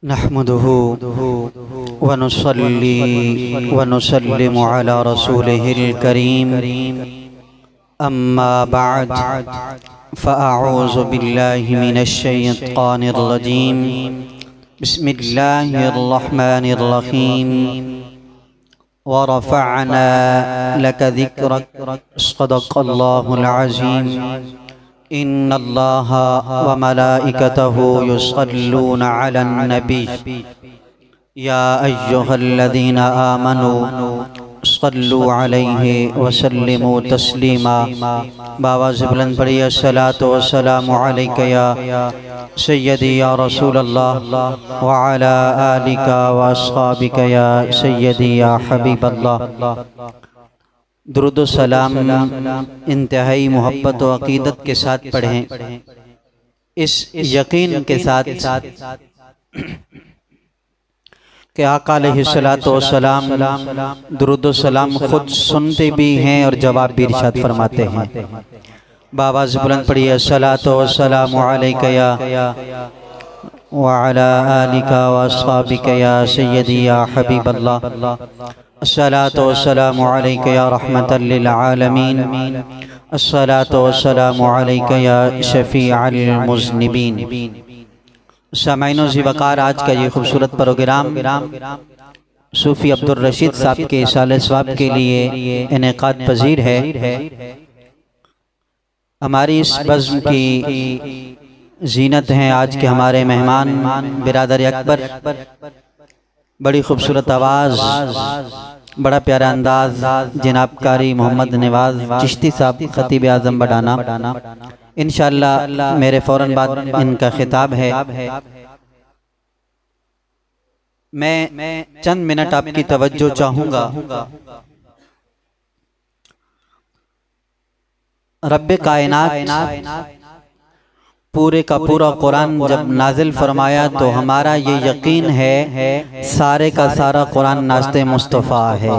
नहमदुहु व नुसल्ली व नुसल्लिमु अला रसूलिहिल करीम अम्मा बअद फ़अऊज़ु बिल्लाहि मिनश शैतानिर रजीम बिस्मिल्लाहिर रहमानिर रहीम व रफ़अना लका ज़िक्रक सदक़ल्लाहुल अज़ीम इन्नल्लाहा व मलाइकतहु युसल्लूना अलन नबी या अय्युहल्लज़ीना आमनू सल्लु अलैहि व सल्लिमू तस्लीमा। बावाज़ बुलंद पढ़िए अस्सलातु वस्सलामु अलैका या सय्यदी या रसूलल्लाह व अला आलिका व अस्हाबिका या सय्यदी या हबीबल्लाह। दुरूद व सलाम इंतहाई मोहब्बत व अक़ीदत के साथ पढ़ें, इस यकीन के साथ कि आका अलैहिस्सलातु वस्सलाम दुरूद व सलाम खुद सुनते भी हैं और जवाब भी इरशाद फरमाते हैं। बावाज़ बुलंद पढ़िए अस्सलातु वस्सलामु अलैका या व अला आलिका व अस्हाबिका या सय्यदी या हबीबल्लाह। अस्सलातु वस्सलामु अलैका या रहमतल लिल आलमीन। अस्सलातु वस्सलामु अलैका या शफीअल मुज़निबीन। सामाईनो ज़िवकार, आज का ये खूबसूरत प्रोग्राम सूफ़ी अब्दुल रशीद साहब के इसाले सवाब के लिए इनेकाद पजीर है। हमारी इस बज़्म की जीनत हैं आज के हमारे मेहमान बिरादर अकबर। बड़ी खूबसूरत आवाज़, बड़ा प्यारा अंदाज जनाब कारी मोहम्मद नवाज चिश्ती साहब खतीब आज़म बडाना। इंशाअल्लाह मेरे फ़ौरन बाद इनका खिताब है। मैं चंद मिनट आपकी तवज्जो चाहूँगा। रब्बे कायनात पूरे का पूरा कुरान जब नाजिल फरमाया तो हमारा ये यकीन है सारे का सारा कुरान नाज़्ते मुस्तफ़ा है।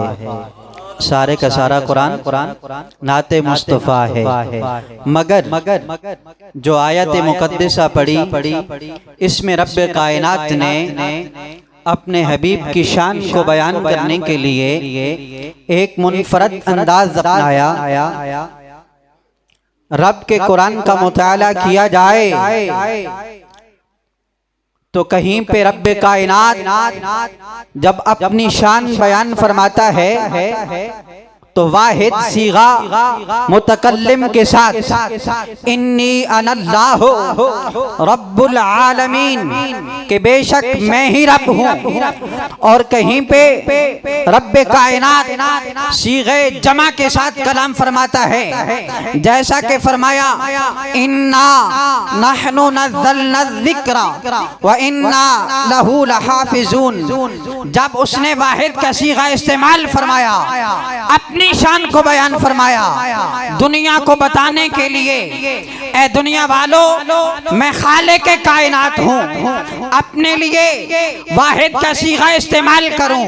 सारे का सारा कुरान नाते मुस्तफ़ा है। मगर जो आयत मुक़द्दसा पढ़ी, इसमें रब्बे कायनात ने अपने हबीब की शान को बयान करने के लिए एक मुनफरद अंदाज अपनाया। रब के कुरान का मुताला किया जाए तो कहीं पे रब्बे कायनात जब अपनी शान बयान फरमाता है तो वाहिद सीगा मुतकल्लिम के साथ इन्नी अनल्लाहु रब्बुल आलमीन के बेशक मैं ही रब हूँ, और कहीं पे रब्बे कायनात सीगे जमा के साथ कलाम फरमाता है। जैसा कि फरमाया इन्ना नहनु नज़्ज़लना ज़िक्रा व इन्ना लहू लहाफ़िज़ून। जब उसने वाहिद का सीगा इस्तेमाल फरमाया, अपनी शान को बयान फरमाया दुनिया को बताने के लिए, ए दुनिया वालों मैं खालिक़े कायनात हूँ, अपने लिए वाहिद का सीगा इस्तेमाल करूँ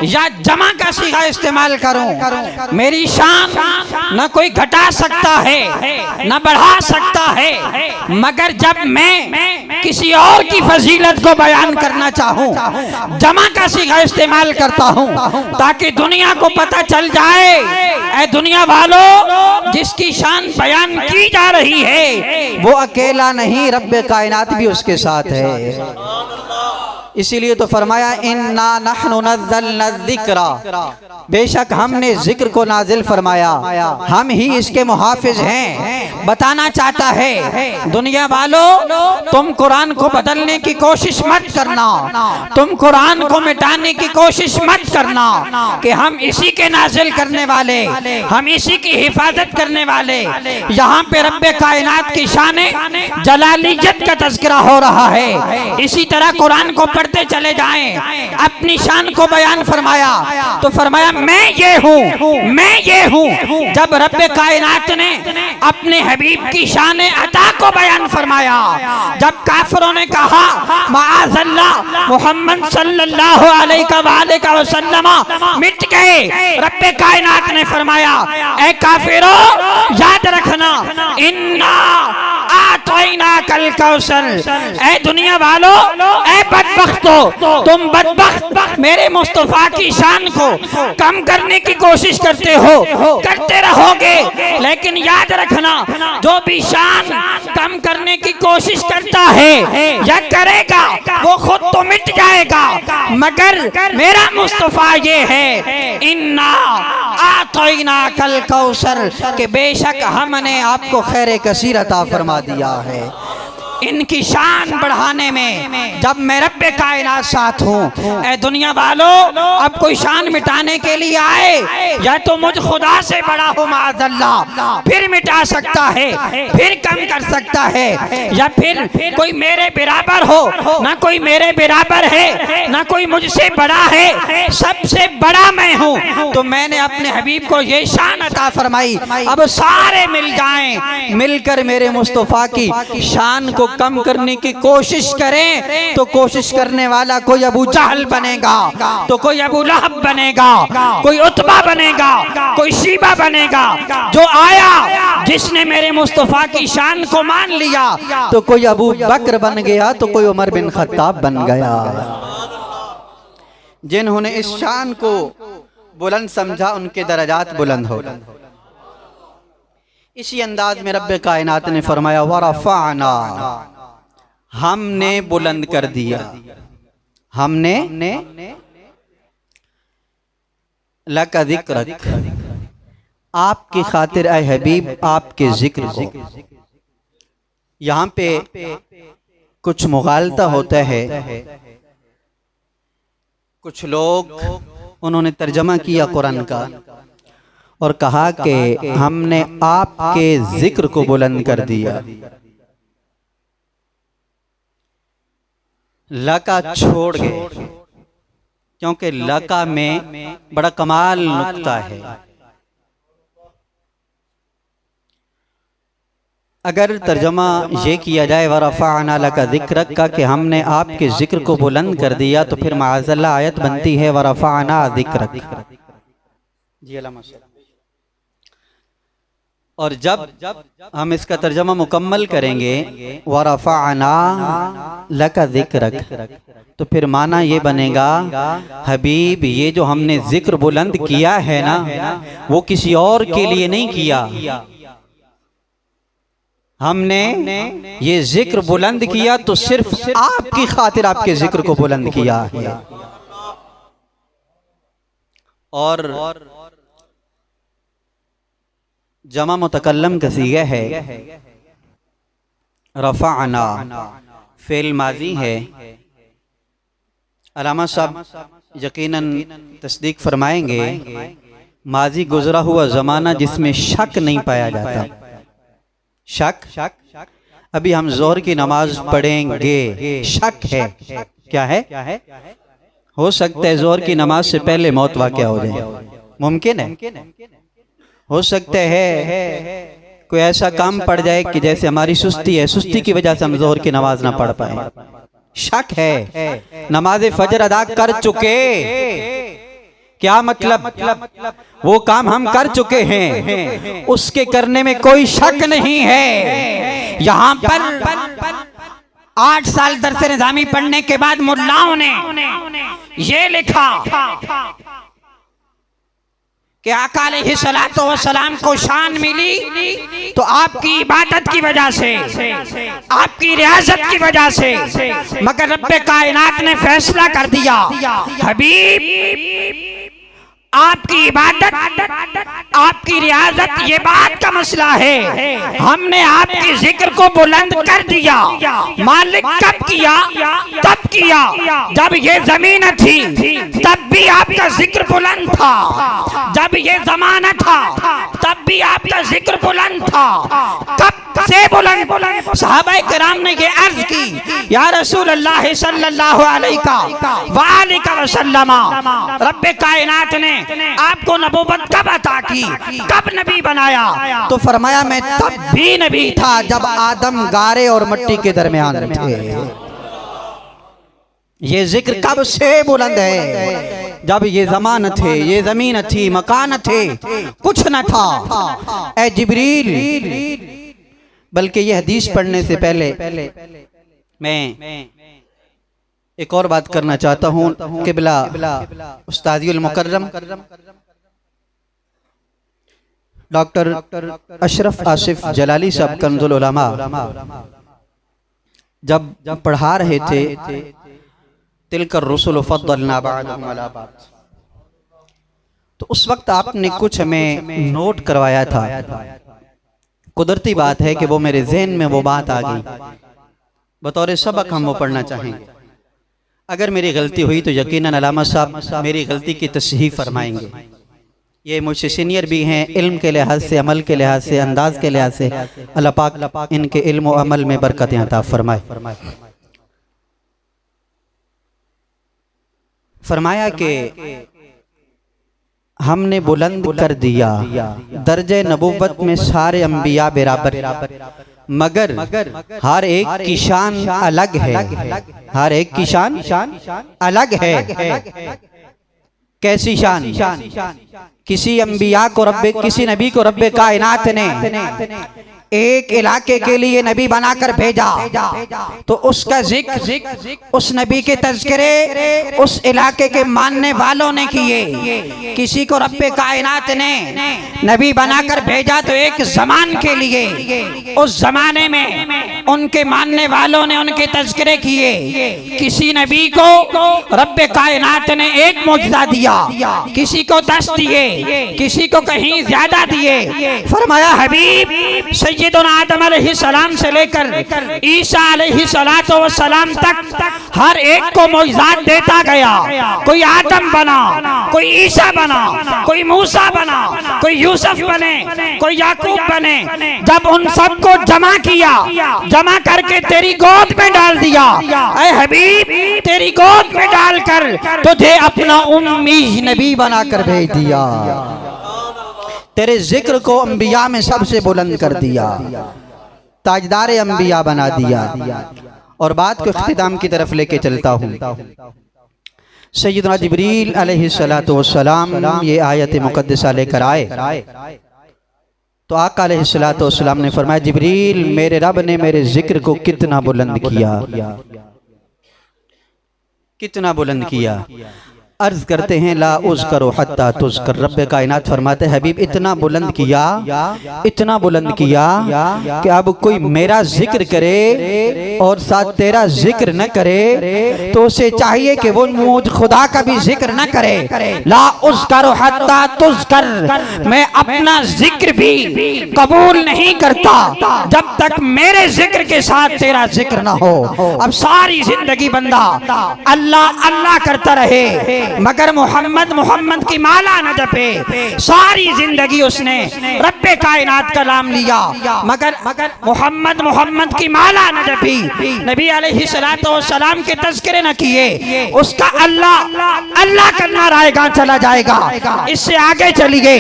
या जमा का सीगा इस्तेमाल करूँ, मेरी शान न कोई घटा सकता है न बढ़ा सकता है। मगर जब मैं किसी और की फजीलत को बयान करना चाहूँ, जमा का सीगा इस्तेमाल करता हूँ ताकि दुनिया को पता चल जाए ऐ दुनिया वालों जिसकी शान बयान की जा रही है वो अकेला नहीं, रब्बे कायनात भी उसके साथ है। इसीलिए तो फरमाया इन्ना नहनु नज़्ज़लना ज़िक्रा, बेशक हमने जिक्र को नाजिल फरमाया, हम ही इसके मुहाफिज हैं। बताना चाहता है दुनिया वालों तुम कुरान को बदलने की कोशिश मत करना, तुम कुरान को मिटाने की कोशिश मत करना कि हम इसी के नाजिल करने वाले, हम इसी की हिफाजत करने वाले। यहाँ पे रब्बे कायनात की शाने जलालियत का तज़किरा हो रहा है। इसी तरह कुरान को पढ़ते चले जाएं, अपनी शान को बयान फरमाया तो फरमाया मैं ये हूँ, मैं ये हूँ। जब रब्बे कायनात ने अपने हबीब की शान अता को बयान फरमाया, जब काफिरों ने कहा माअज़ल्लाह मोहम्मद सल्लल्लाहु अलैहि वसल्लम मिट गए, रब्बे कायनात ने फरमाया ए काफिरों याद रखना इन्ना आतैना कल कौसर। ऐ दुनिया वालों, ऐ बदबख्तों, तुम बदबख्त मेरे मुस्तफा की शान को कम करने की कोशिश करते हो, करते रहोगे। लेकिन याद रखना, जो भी शान कम करने की कोशिश करता है या करेगा वो खुद तो मिट जाएगा, मगर मेरा मुस्तफा ये है, इन्ना आतैना कल कौसर, के बेशक हमने आपको खैर कसीर अता फरमा दिया है। इनकी शान बढ़ाने में जब मैं रब्बे कायनात साथ हूँ। ऐ दुनिया वालों, अब कोई शान मिटाने के लिए आए, या तो मुझ खुदा से बड़ा हो माअज़ल्लाह, फिर मिटा सकता है, फिर कम कर सकता है, या फिर कोई मेरे बराबर हो। ना कोई मेरे बराबर है, ना कोई मुझसे बड़ा है, सबसे बड़ा मैं हूँ। तो मैंने अपने हबीब को ये शान अता फरमाई। अब सारे मिल जाएं, मिलकर मेरे मुस्तफा की शान को कम करने की कोशिश करें, तो कोशिश करने वाला कोई अबू जहल बनेगा, तो कोई अबू लहब बनेगा, कोई उतबा बनेगा, कोई शीबा बनेगा। जो आया, जिसने मेरे मुस्तफा की शान को मान लिया, तो कोई अबू बकर बन गया, तो कोई उमर बिन खत्ताब बन गया। जिन्होंने इस शान को बुलंद समझा, उनके दरजात बुलंद हो। इसी अंदाज में रब्बे कायनात ने फरमाया, वरफ़अना, हमने बुलंद कर दिया, हमने लका ज़िक्रक, आपकी खातिर ऐ हबीब आपके जिक्र को। यहाँ पे कुछ मुगालता होता है। कुछ लोग उन्होंने तर्जमा किया कुरान का और कहा कि हमने आपके जिक्र को बुलंद कर दिया। लका छोड़ गए, क्योंकि लका में बड़ा कमाल नुक्ता है। अगर तर्जमा ये किया जाए वरफ़अना लका ज़िक्रक का, कि हमने आपके जिक्र को बुलंद कर दिया, तो फिर माअज़ल्लाह आयत बनती है वरफ़अना ज़िक्रक। जी अल्लाह। और जब हम इसका तर्जमा मुकम्मल करेंगे वरफ़अना लका ज़िक्रक, तो फिर माना ये बनेगा, हबीब ये जो हमने जिक्र बुलंद किया है ना, वो किसी और के लिए नहीं किया, हमने ये जिक्र बुलंद किया तो सिर्फ आपकी खातिर आपके जिक्र को बुलंद किया है। और जमा मुतकल्लम का सीगा है, रफ़अना फ़ेल माज़ी है। अलामा साहब यकीनन तस्दीक फरमाएंगे, माज़ी गुजरा हुआ ज़माना जिसमें शक नहीं पाया जाता। शक अभी हम जोहर की नमाज पढ़ेंगे, शक है, क्या है? हो सकता है जोहर की नमाज से पहले मौत वाक़या हो जाए, मुमकिन है। हो सकता है कोई ऐसा काम पड़ जाए कि जैसे हमारी सुस्ती है, सुस्ती की वजह से हम जोहर की नमाज ना पढ़ पाए। शक है, नमाज फजर अदा कर चुके, क्या मतलब? वो काम हम कर चुके हैं, उसके करने में कोई शक नहीं है। यहाँ पर 8 साल दर्स निज़ामी पढ़ने के बाद मुल्लाओं ने ये लिखा कि आका अलैहिस्सलातु वस्सलाम को शान मिली तो आपकी इबादत की वजह से, आपकी रियाजत की वजह से, मगर रब्बे कायनात ने फैसला कर दिया, हबीब आपकी इबादत, आपकी रियाजत, ये बात का मसला है, हमने आपके जिक्र को बुलंद कर दिया। मालिक कब किया? तब किया जब ये जमीन थी, तब भी आपका जिक्र बुलंद था। जब ये जमाना था, तब भी आपका जिक्र बुलंद था। कब से बुलंद? सहाबाए किराम ने ये अर्ज की, या रसूल अल्लाह सल्लल्लाहु अलैहि वसल्लम, रब्बे कायनात ने आपको नबूवत कब अता की, कब नबी बनाया? तो फरमाया मैं तब भी नबी था जब आदम गारे और मिट्टी के दरमियान थे। ये जिक्र कब से बुलंद है? जब ये जमान थे, ये जमीन थी, मकान थे, कुछ न था। ए जिब्रील, बल्कि ये हदीस पढ़ने से पहले मैं एक और बात करना चाहता हूँ। किबला उस्तादियुल मुकर्रम डॉक्टर अशरफ आसिफ जलाली साहब कंजुल उलमा जब पढ़ा रहे थे तिलकर रसूल फद्दलना बअदहुम अला बअद, तो उस वक्त आपने कुछ हमें नोट करवाया था। कुदरती बात है कि वो मेरे जहन में वो बात आ गई, बतौर सबक हम वो पढ़ना चाहेंगे। अगर मेरी गलती हुई तो यकीनन अलामा साहब मेरी गलती की तस्हीह फरमाएंगे। ये मुझसे सीनियर भी हैं, इल्म के लिहाज से, अमल के लिहाज से, अंदाज के लिहाज से। अल्लाह पाक इनके इल्म और अमल में बरकतें अता फरमाए। फरमाया कि हमने बुलंद कर दिया दर्जे नबुव्वत में सारे अंबिया बराबर, मगर हर एक की शान अलग है। हर एक की शान अलग है। कैसी शान? किसी अंबिया को रब्बे, किसी नबी को रब्बे कायनात ने एक इलाके के लिए नबी बनाकर भेजा, तो उसका जिक्र, उस नबी के तज़किरे उस इलाके के मानने वालों ने किए। किसी को रब्बे कायनात ने नबी बनाकर भेजा तो एक ज़मान के लिए, उस ज़माने में उनके मानने वालों ने उनके तज़किरे किए। किसी नबी को रब्बे कायनात ने एक मौजज़ा दिया, किसी को 10 दिए, किसी को कहीं ज्यादा दिए। फरमाया हबीब सैयदना आदम अलैहिस्सलाम से लेकर ईसा अलैहिस्सलाम तक हर एक को मौजज़ात देता गया। कोई आदम बना, कोई ईसा बना, कोई मूसा बना, कोई यूसुफ बने, कोई याकूब बने। जब उन सबको जमा किया, जमा करके तेरी गोद में डाल दिया, ऐ हबीब तेरी गोद में डालकर तुझे अपना उम्मी नबी बनाकर भेज दिया। तेरे जिक्र को अंबिया में सबसे बुलंद कर दिया, ताजदार अंबिया बना दिया। और बात को इख्तिताम की तरफ लेके चलता हूँ। सैयदना जिब्रील अलैहिस्सलातु वस्सलाम ये आयत मुकद्दसा लेकर आए, तो आका अलैहिस्सलातु वस्सलाम ने फरमाया, जिब्रील मेरे रब ने मेरे जिक्र को कितना बुलंद किया, कितना बुलंद किया। अर्ज करते हैं ला उज़करो हत्ता तुज़कर। रब्बे कायनात फरमाते हैं हबीब इतना बुलंद किया, इतना बुलंद किया कि अब कोई मेरा जिक्र करे और साथ तेरा जिक्र न करे तो उसे चाहिए कि वो मुझ खुदा का भी जिक्र न करे। ला उज़करो हत्ता तुज़कर, मैं अपना जिक्र भी कबूल नहीं करता जब तक मेरे जिक्र के साथ तेरा जिक्र ना हो। अब सारी जिंदगी बंदा अल्लाह अल्लाह करता रहे मगर मोहम्मद मोहम्मद की माला न जपे। सारी जिंदगी उसने रब्बे कायनात का नाम लिया मगर मोहम्मद मोहम्मद की माला न जपी, नबी अलैहिस्सलातु वस्सलाम के तज़किरे न किए, उसका अल्लाह अल्लाह करना रायगा चला जाएगा। इससे आगे चलिए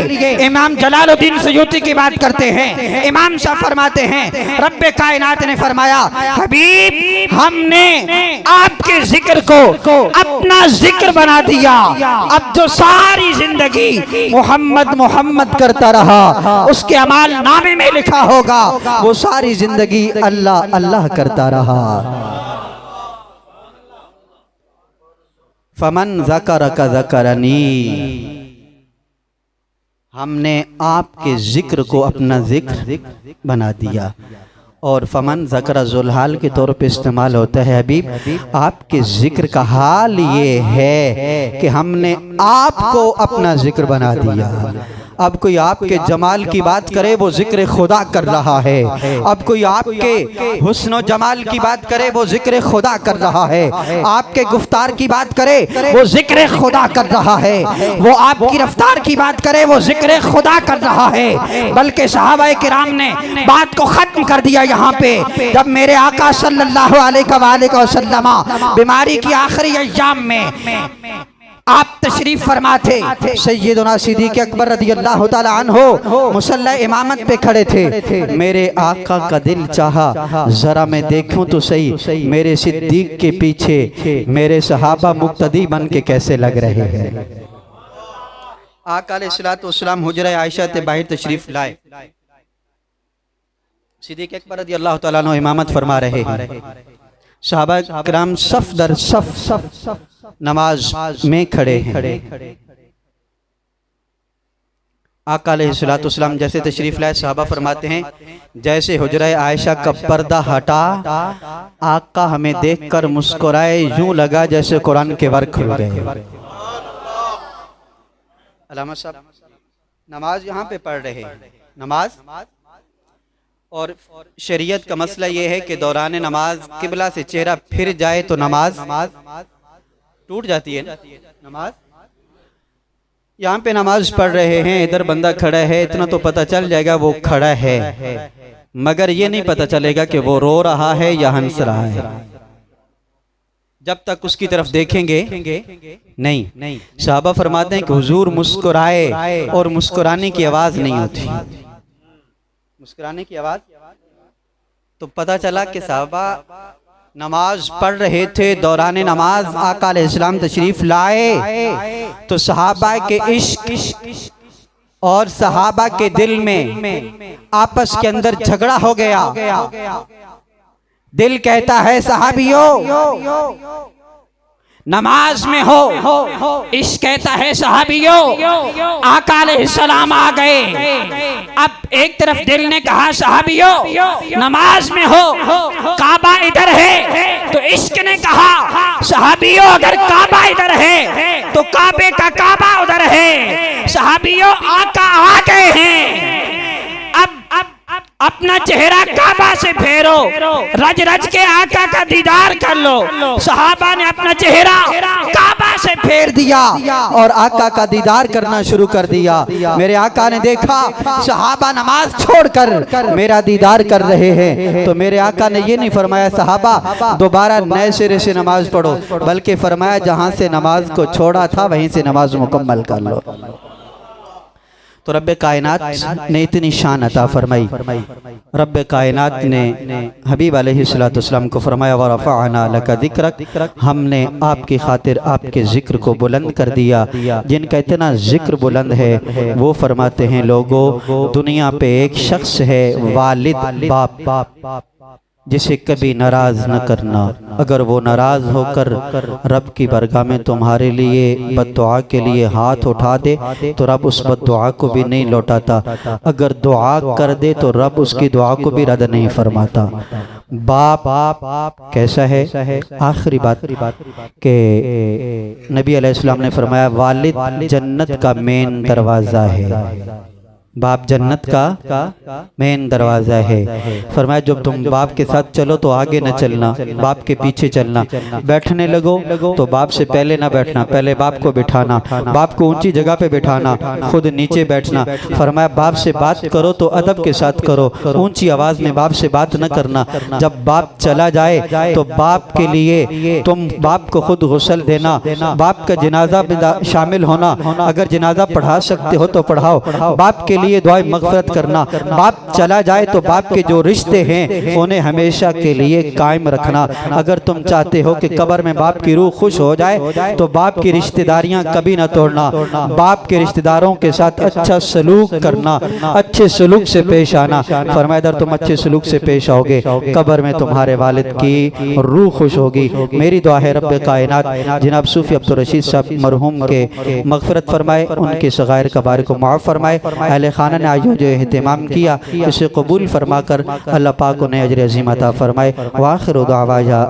इमाम जलालुद्दीन सयूती की बात करते हैं। इमाम साहब फरमाते हैं रब्बे कायनात ने फरमाया हबीब हमने आपके जिक्र को अपना जिक्र बना दिया। अब जो सारी जिंदगी मोहम्मद मोहम्मद करता रहा उसके अमाल नामे में लिखा होगा वो सारी जिंदगी अल्लाह अल्लाह करता रहा। फमन ज़करका ज़करनी, हमने आपके जिक्र को अपना जिक्र बना दिया। और फमन ज़करा ज़ुलहाल के तौर पे इस्तेमाल होता है। हबीब आपके जिक्र का हाल ये है कि हमने आपको अपना जिक्र बना दिया। अब कोई आपके जमाल की बात करे वो जिक्र खुदा कर रहा है, अब कोई आपके हुस्न जमाल की बात करे वो जिक्र खुदा कर रहा है, आपके गुफ्तार की बात करे वो जिक्र खुदा कर रहा है, वो आपकी रफ्तार की बात करे वो जिक्र खुदा कर रहा है। बल्कि सहाबाए किराम ने बात को खत्म कर दिया यहाँ पे। जब मेरे आका सल्लल्लाहु अलैहि वसल्लम बीमारी की आखिरी अय्याम में आप तशरीफ फरमा थे, सैयदना सिद्दीक़ अकबर रज़ियल्लाहु ताला अन्हु मुसल्ला इमामत पे खड़े थे। मेरे आका का दिल चाहा जरा मैं देखूं तो सही मेरे सिद्दीक़ के पीछे मेरे सहाबा मुक्तदी बन के कैसे लग रहे हैं। आका अलैहिस्सलातु वस्सलाम हुजरा आयशा ते बाहर तशरीफ लाए। सिद्दीक़ अकबर रज़ी अल्लाह तआला अन्हु इमामत फरमा रहे हैं। सहाबा किराम सफ दर सफ नमाज में खड़े हैं। आका अलैहिस्सलाम जैसे तशरीफ लाए, सहाबा फरमाते हैं जैसे हुजरा आयशा का पर्दा हटा, आका हमें देखकर मुस्कुराए, यूं लगा जैसे कुरान के वर्क खुल गए। अलामा साहब नमाज यहाँ पे पढ़ रहे हैं, नमाज, और शरीयत का मसला ये है कि दौरान नमाज किबला से चेहरा फिर जाए तो नमाज टूट जाती है। नमाज यहाँ पे नमाज पढ़ रहे हैं, इधर बंदा खड़ा है, इतना तो पता चल जाएगा वो खड़ा है, मगर ये नहीं पता चलेगा कि वो रो रहा है या हंस रहा है। जब तक उसकी तरफ देखेंगे नहीं। सहाबा फरमाते हैं कि हुजूर मुस्कुराए और मुस्कुराने की आवाज नहीं होती। मुस्कुराने की आवाज तो पता चला कि सहाबा नमाज पढ़ रहे थे, दौरान नमाज आका अलैहिस्सलाम तशरीफ लाए तो सहाबा के इश्क और सहाबा के दिल में आपस के अंदर झगड़ा हो गया। दिल कहता है सहाबियों नमाज में हो, इश्क कहता है सहाबियों आका अलैहिस्सलाम आ गए। अब एक तरफ दिल ने कहा सहाबियों नमाज में हो, काबा इधर है, तो इश्क ने कहा सहाबियों अगर काबा इधर है तो काबे का काबा उधर है, सहाबियों आका आ गए हैं। अब अपना चेहरा काबा से फेरो, रज रज के आका का दीदार कर लो। सहाबा ने अपना चेहरा काबा से फेर दिया और आका का दीदार करना शुरू कर दिया। मेरे आका ने देखा सहाबा नमाज छोड़कर मेरा दीदार कर रहे हैं, तो मेरे आका ने ये नहीं फरमाया सहाबा दोबारा नए सिरे से नमाज पढ़ो, बल्कि फरमाया जहां से नमाज को छोड़ा था वहीं से नमाज मुकम्मल कर लो। तो रब्बे कायनात ने इतनी शान अता फरमाई। रब्बे कायनात ने हबीब अलैहिस्सलाम को फरमाया व रफ़अना लका ज़िक्रक, हमने आपकी खातिर आपके ज़िक्र को बुलंद कर दिया। जिनका इतना ज़िक्र बुलंद है वो फरमाते हैं लोगों दुनिया पे एक शख्स है वालिद बाप जिसे कभी नाराज न करना, अगर वो नाराज होकर रब की बरगाह में तुम्हारे लिए बद्दुआ के लिए हाथ उठा दे तो रब उस बद्दुआ को भी नहीं लौटाता, अगर दुआ कर दे तो रब उसकी दुआ को भी रद्द नहीं फरमाता। बाप कैसा है? आखिरी बात के नबी अलैहिस्सलाम ने फरमाया वालिद जन्नत का मेन दरवाज़ा है, बाप जन्नत का मेन दरवाजा है। फरमाया जब तुम बाप के साथ चलो तो आगे न चलना, बाप के पीछे चलना। बैठने लगो तो बाप से पहले ना बैठना, पहले बाप को बिठाना, बाप को ऊंची जगह पे बिठाना, खुद नीचे बैठना। फरमाया बाप से बात करो तो अदब के साथ करो, ऊंची आवाज में बाप से बात न करना। जब बाप चला जाए तो बाप के लिए तुम बाप को खुद गुस्ल देना, बाप का जनाजा में शामिल होना, अगर जनाजा पढ़ा सकते हो तो पढ़ाओ, बाप के लिए दुआ मग़फ़िरत करना। बाप चला जाए तो बाप के जो रिश्ते हैं उन्हें हमेशा के लिए कायम रखना। अगर तुम चाहते हो कि कब्र में बाप की रूह खुश हो जाए तो बाप की रिश्तेदारियां कभी ना तोड़ना, बाप के रिश्तेदारों के साथ अच्छा सलूक करना, अच्छे सलूक से पेश आना। फरमाया अगर तुम अच्छे सलूक से पेश आओगे कब्र में तुम्हारे वालिद की रूह खुश होगी। मेरी दुआ है रब्बे कायनात जनाब सूफी अब्दुल रशीद साहब मरहूम के मग़फ़िरत फरमाए, उनके सगायर कबायर को माफ़ फरमाए। अहले खाना ने आज जो एहतिमाम किया उसे कबूल फरमाकर अल्लाह पाक उन्हें अजर अज़ीम अता फरमाए। व आखिर दुआवाना